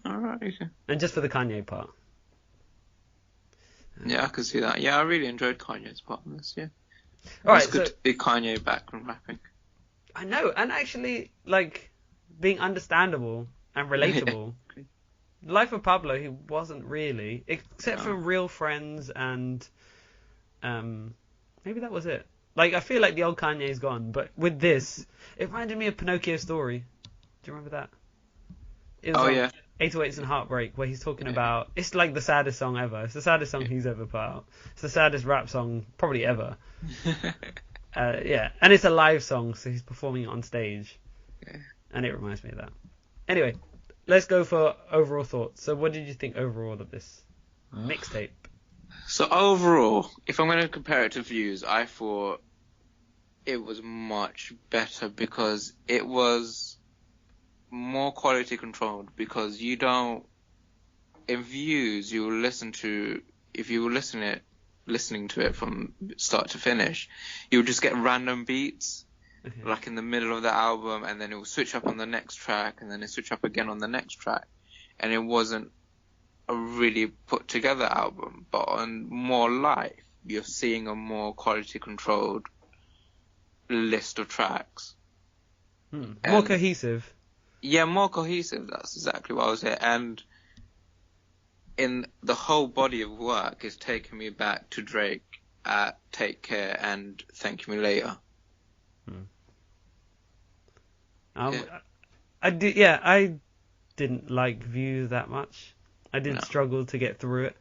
All right. Okay. And just for the Kanye part. Yeah, I can see that. Yeah, I really enjoyed Kanye's part in this. Yeah. All right. It's good to be Kanye back and rapping. I know, and actually, like being understandable and relatable. Yeah. Life of Pablo, he wasn't really, except for Real Friends and maybe that was it. Like, I feel like the old Kanye's gone, but with this, it reminded me of Pinocchio Story. Do you remember that? It was 808s and Heartbreak, where he's talking about, it's like the saddest song ever. It's the saddest song he's ever put out. It's the saddest rap song probably ever. And it's a live song, so he's performing it on stage. Yeah. And it reminds me of that. Anyway, let's go for overall thoughts. So what did you think overall of this mixtape? So overall, if I'm going to compare it to Views, I thought it was much better because it was more quality controlled, because you don't, in Views, you will listen to, if you were listening to it from start to finish, you would just get random beats, like in the middle of the album, and then it will switch up on the next track, and then it switch up again on the next track, and it wasn't a really put together album. But on More Life, you're seeing a more quality controlled list of tracks. More cohesive. Yeah, more cohesive. That's exactly what I was saying. And in the whole body of work is taking me back to Drake at Take Care and Thank Me Later. I didn't like Views that much. I did struggle to get through it.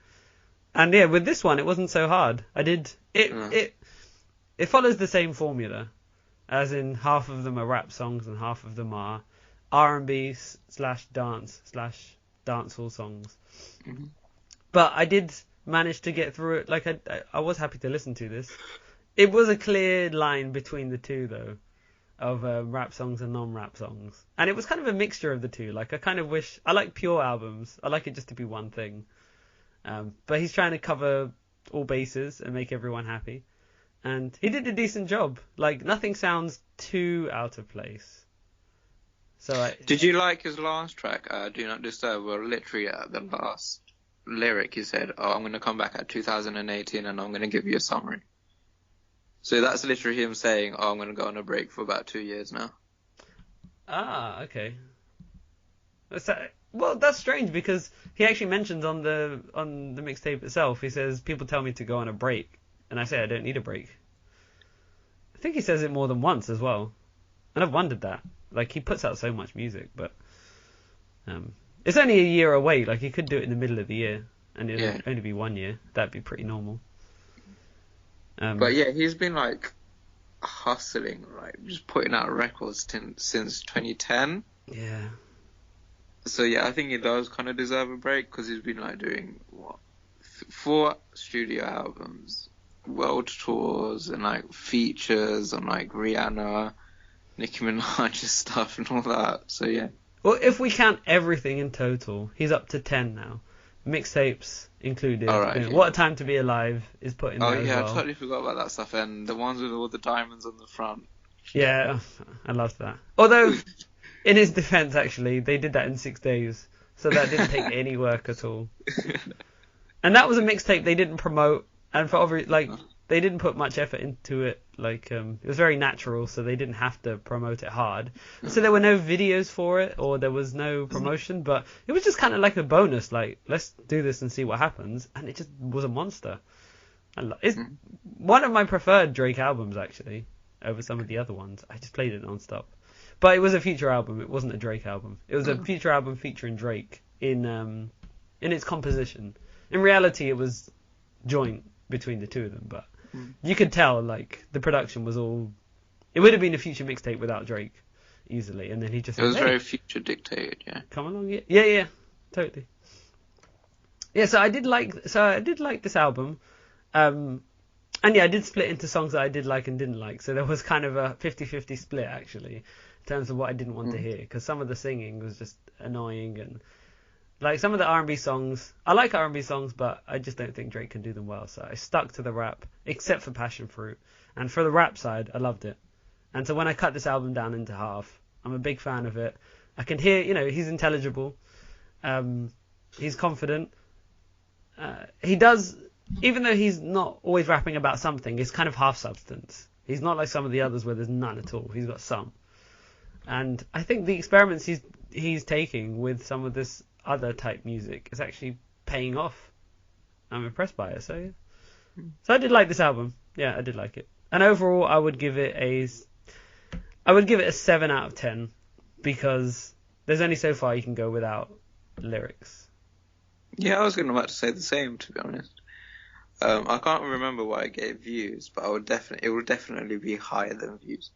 And yeah, with this one, it wasn't so hard. It follows the same formula, as in half of them are rap songs and half of them are R&B / dance / dancehall songs. Mm-hmm. But I did managed to get through it. Like I was happy to listen to this. It was a clear line between the two though, of rap songs and non-rap songs, and it was kind of a mixture of the two. Like I kind of wish I like pure albums. I like it just to be one thing. But he's trying to cover all bases and make everyone happy, and he did a decent job. Like nothing sounds too out of place. So did you like his last track, Do Not Disturb? Well, literally at the last lyric he said, "Oh, I'm going to come back at 2018 and I'm going to give you a summary." So that's literally him saying, "Oh, I'm going to go on a break for about 2 years now." Ah, okay. Well, that's strange because he actually mentions on the mixtape itself. He says people tell me to go on a break, and I say I don't need a break. I think he says it more than once as well, and I've wondered that. Like he puts out so much music, but it's only a year away. Like he could do it in the middle of the year, and it'll only be 1 year. That'd be pretty normal. But yeah, he's been like hustling, like just putting out records since 2010. Yeah. So yeah, I think he does kind of deserve a break because he's been like doing 4 studio albums, world tours, and like features on like Rihanna, Nicki Minaj's stuff and all that. So yeah. Well, if we count everything in total, he's up to 10 now. Mixtapes included. Right, What a Time to Be Alive is put in there as well. I totally forgot about that stuff. And the ones with all the diamonds on the front. Yeah, I loved that. Although, in his defense, actually, they did that in 6 days. So that didn't take any work at all. And that was a mixtape they didn't promote. And they didn't put much effort into it. Like, it was very natural, so they didn't have to promote it hard. So there were no videos for it, or there was no promotion, but it was just kind of like a bonus, like, let's do this and see what happens. And it just was a monster. It's one of my preferred Drake albums, actually, over some of the other ones. I just played it non-stop. But it was a feature album, it wasn't a Drake album. It was a feature album featuring Drake in its composition. In reality, it was joint between the two of them, but you could tell, like, the production was all... It would have been a future mixtape without Drake, easily, and then he just... It was very future dictated, yeah. Come along, yeah, totally. Yeah, so I did like this album, and yeah, I did split into songs that I did like and didn't like, so there was kind of a 50-50 split, actually, in terms of what I didn't want to hear, because some of the singing was just annoying, and... Like, some of the R&B songs, I like R&B songs, but I just don't think Drake can do them well. So I stuck to the rap, except for Passion Fruit. And for the rap side, I loved it. And so when I cut this album down into half, I'm a big fan of it. I can hear, he's intelligible. He's confident. He does, even though he's not always rapping about something, it's kind of half substance. He's not like some of the others where there's none at all. He's got some. And I think the experiments he's taking with some of this other type music is actually paying off. I'm impressed by it, so yeah. So I did like this album. Yeah, I did like it. And overall, I would give it a 7 out of 10 because there's only so far you can go without lyrics. Yeah, I was about to say the same, to be honest. I can't remember what I gave views, but it would definitely be higher than views.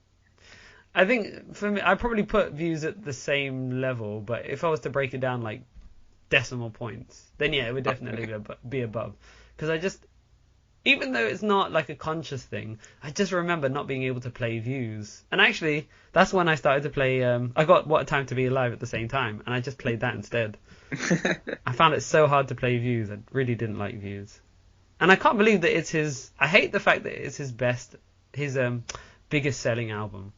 I think for me, I probably put views at the same level, but if I was to break it down like decimal points, then yeah, it would definitely be above. Because even though it's not like a conscious thing, I just remember not being able to play views. And actually, that's when I started to play, I got What a Time to Be Alive at the same time, and I just played that instead. I found it so hard to play views, I really didn't like views. And I can't believe that I hate the fact that it's his biggest selling album.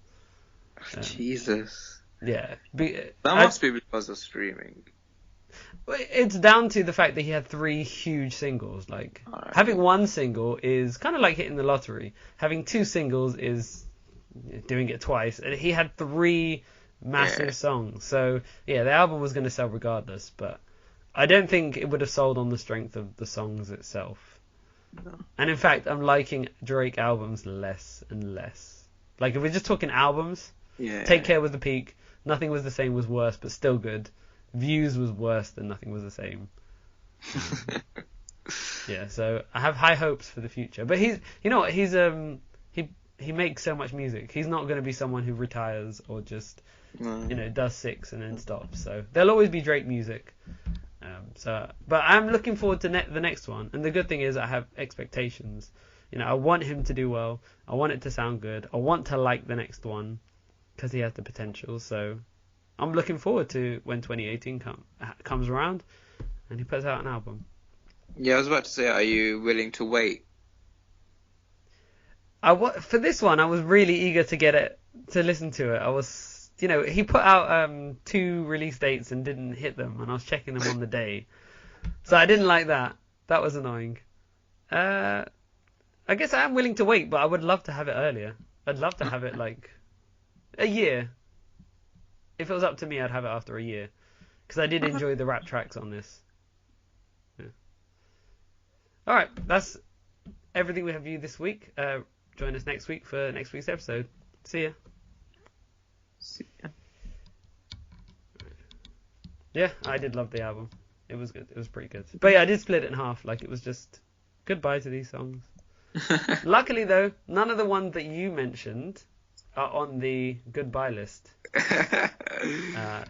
Jesus. Yeah. That must be because of streaming. It's down to the fact that he had 3 huge singles. Like, having one single is kind of like hitting the lottery. Having 2 singles is doing it twice. And he had 3 massive songs. So, yeah, the album was going to sell regardless. But I don't think it would have sold on the strength of the songs itself. No. And in fact, I'm liking Drake albums less and less. Like, if we're just talking albums, Take Care was the peak. Nothing Was the Same was worse, but still good. Views was worse than Nothing Was the Same. Yeah, so I have high hopes for the future. But he makes so much music. He's not going to be someone who retires or just does 6 and then stops. So there'll always be Drake music. But I'm looking forward to the next one. And the good thing is I have expectations. I want him to do well. I want it to sound good. I want to like the next one because he has the potential. So I'm looking forward to when 2018 comes around and he puts out an album. Yeah, I was about to say, are you willing to wait? For this one, I was really eager to listen to it. I was, he put out 2 release dates and didn't hit them, and I was checking them on the day. So I didn't like that. That was annoying. I guess I am willing to wait, but I would love to have it earlier. I'd love to have it like a year. If it was up to me, I'd have it after a year. Because I did enjoy the rap tracks on this. Yeah. Alright, that's everything we have viewed this week. Join us next week for next week's episode. See ya. See ya. Yeah, I did love the album. It was good. It was pretty good. But yeah, I did split it in half. Like, it was just goodbye to these songs. Luckily, though, none of the ones that you mentioned are on the goodbye list.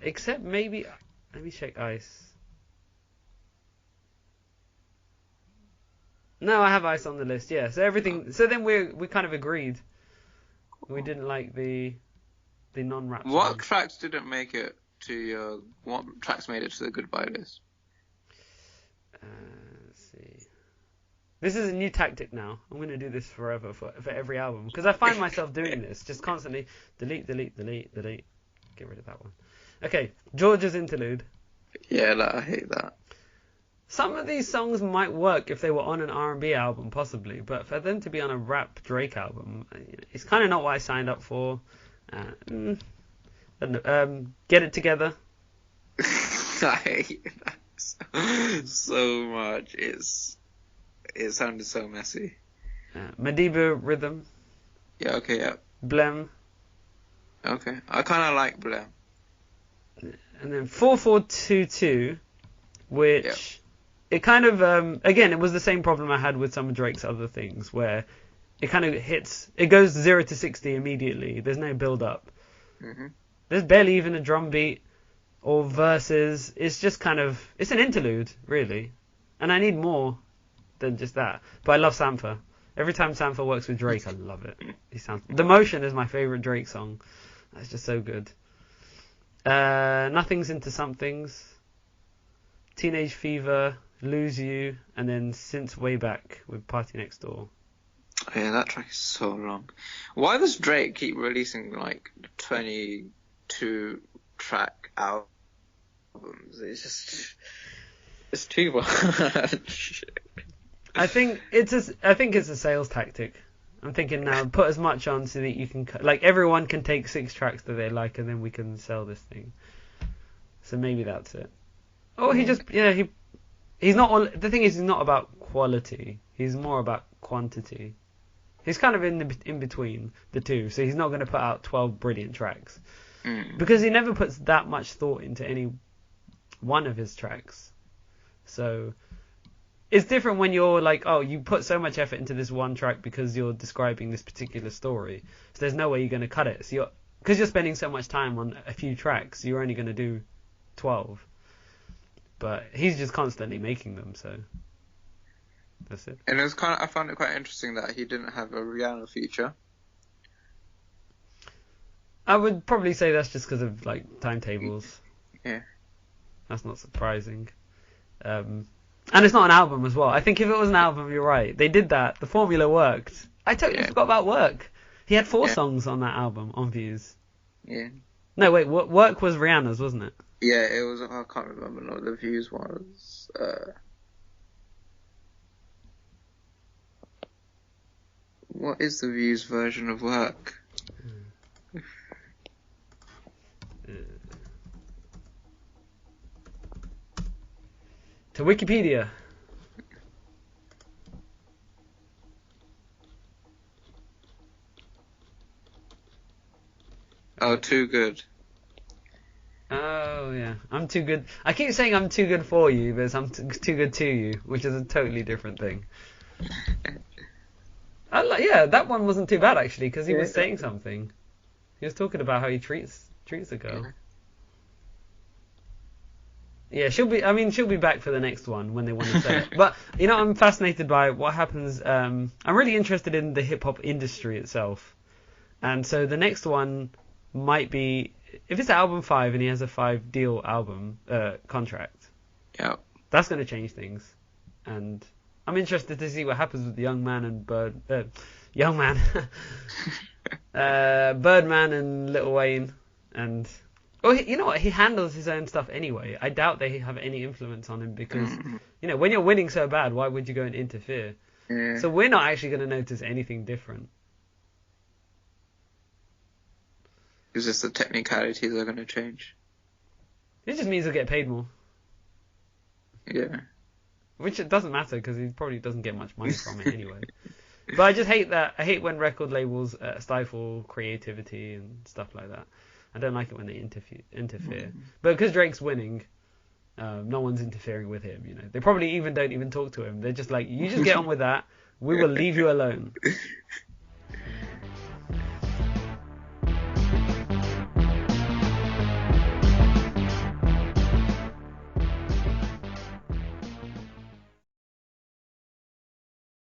Except maybe... Let me check Ice. No, I have Ice on the list, yeah. So everything... So then we kind of agreed. We didn't like the non-rap songs. What tracks didn't make it to your... What tracks made it to the goodbye list? Let's see. This is a new tactic now. I'm going to do this forever for every album. Because I find myself doing this. Just constantly delete. Get rid of that one. Okay, George's Interlude. Yeah, I hate that. Some of these songs might work if they were on an R&B album, possibly. But for them to be on a rap Drake album, it's kind of not what I signed up for. I don't know. Get It Together. I hate that so much. It sounded so messy. Madiba Rhythm. Yeah, okay, yeah. Blem. Okay. I kind of like Blem. And then 4422, which it kind of, again, it was the same problem I had with some of Drake's other things, where it kind of it goes 0 to 60 immediately. There's no build up. Mm-hmm. There's barely even a drum beat or verses. It's just kind of, it's an interlude, really. And I need more than just that. But I love Sampha. Every time Sampha works with Drake, I love it. The Motion is my favorite Drake song. That's just so good. Nothing's Into Somethings. Teenage Fever, Lose You, and then Since Way Back with Party Next Door. Oh, yeah, that track is so long. Why does Drake keep releasing like 22 track albums? It's too much. I think it's a sales tactic. I'm thinking now, put as much on so that you can, like, everyone can take 6 tracks that they like, and then we can sell this thing. So maybe that's it. Or he just, he's not. The thing is, he's not about quality. He's more about quantity. He's kind of in between the two. So he's not going to put out 12 brilliant tracks because he never puts that much thought into any one of his tracks. So it's different when you're like, oh, you put so much effort into this one track because you're describing this particular story. So there's no way you're going to cut it. So because you're spending so much time on a few tracks, you're only going to do 12. But he's just constantly making them, so that's it. And I found it quite interesting that he didn't have a Rihanna feature. I would probably say that's just because of like timetables. Yeah. That's not surprising. And it's not an album as well. I think if it was an album, you're right. They did that. The formula worked. I totally forgot about Work. He had 4 songs on that album, on Views. Yeah. No, wait. Work was Rihanna's, wasn't it? Yeah, it was. I can't remember what the Views was. What is the Views version of Work? To Wikipedia. Oh, Too Good. Oh, yeah. I'm too good. I keep saying I'm too good for you, but I'm too good to you, which is a totally different thing. That one wasn't too bad, actually, because he was saying something. He was talking about how he treats the girl. Yeah, she'll be. I mean, she'll be back for the next one when they want to say it. But I'm fascinated by what happens. I'm really interested in the hip hop industry itself, and so the next one might be if it's album 5 and he has a 5-deal album contract. Yeah. That's going to change things, and I'm interested to see what happens with Young Man and Birdman and Lil Wayne and. Well, you know what? He handles his own stuff anyway. I doubt they have any influence on him because, when you're winning so bad, why would you go and interfere? Yeah. So we're not actually going to notice anything different. It's just the technicalities are going to change. It just means he'll get paid more. Yeah. Which it doesn't matter because he probably doesn't get much money from it anyway. But I just hate that. I hate when record labels stifle creativity and stuff like that. I don't like it when they interfere. But because Drake's winning, no one's interfering with him. They probably don't even talk to him. They're just like, you just get on with that. We will leave you alone.